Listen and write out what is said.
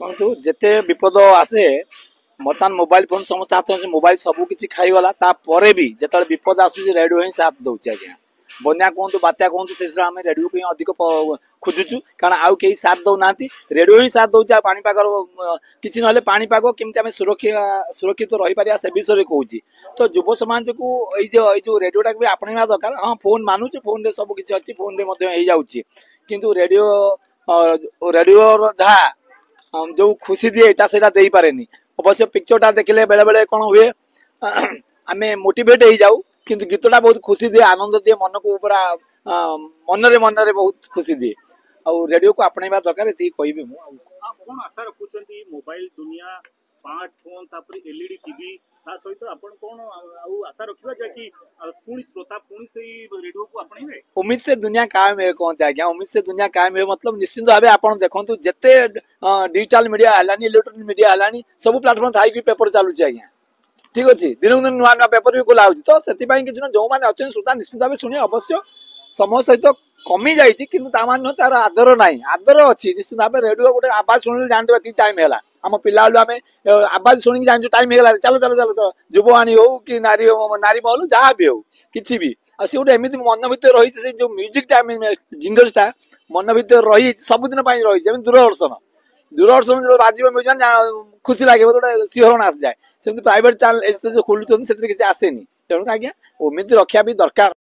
शुणु जिते विपद आसे बर्तमान मोबाइल फोन समस्त हाथ में मोबाइल सब किसी खाईगला तापर भी जो विपद आसूँ रेडियो ही साथ दौचे आज्ञा बन्या कहतु बात्या कहतु से आम रेडियो को अधिक खोजुचु कारण आउ कहीं साथ दौना रेडियो ही साथ दौचे पापाग किसी ना पापाग केमी सुरक्षित रही पार से विषय कौच तो युव समाज को जो रेडियोटा भी आपणा दरकार हाँ फोन मानुच फोन रे सब किसी अच्छी फोन रे जाऊँगी किंतु रेडियो रेडियो जहाँ जो खुशी दिए यहाँ से दे पारे अवश्य पिक्चरटा देखले बेले बेले कौन हुए आम मोटिवेट हो जाऊ किंतु गीतटा बहुत खुशी दिए आनंद दिए मन को पूरा मन रे बहुत खुशी दिए और रेडियो को आपणा दरकार ये कहि कौन आशा रखुचंती मोबाइल दुनिया स्मार्टफोन तापर एलईडी टीवी ता सहित आपण कौन आशा रखिबा जे कि पुणी श्रोता पुणी से रेडियो को आपणे उम्मीद से दुनिया कायम है कहते आज्ञा उम्मीद से दुनिया कायम है मतलब निश्चित भाव आप देखो जिते डिजिटल मीडिया है इलेक्ट्रोनिक मीडिया है सब प्लाटफर्म थी पेपर चलुचे आज्ञा ठीक अच्छे दिन को दिन नुआ नुआ पेपर भी खोला हो तो से किसी जो मैंने अच्छे श्रोता निश्चित भाव शुणे अवश्य समय सहित कमी जाइए कि तार आदर ना आदर अच्छी निश्चित भाव रेडियो गोटे आवाज शुणिले जानते ती टाइम है आम पिला आम आवाज शुणी जान टाइम है चलो चलो चलो चलो युवाणी हो कि नारी नारी महल जहाँ भी हो किसी भी सी गोटे एमती मन भितर रही से जो म्यूजिक टाइम जिंगल्सटा मन भितर रही सबुदिन रही दूरदर्शन दूरदर्शन जो बाजी म्यूजिक खुशी लगे गोटे सिहरण आसी जाए सेमती प्राइवेट चैनल जो खोलुच्च किसी आसेनी तेणु आज्ञा एमती रखा भी दरकार।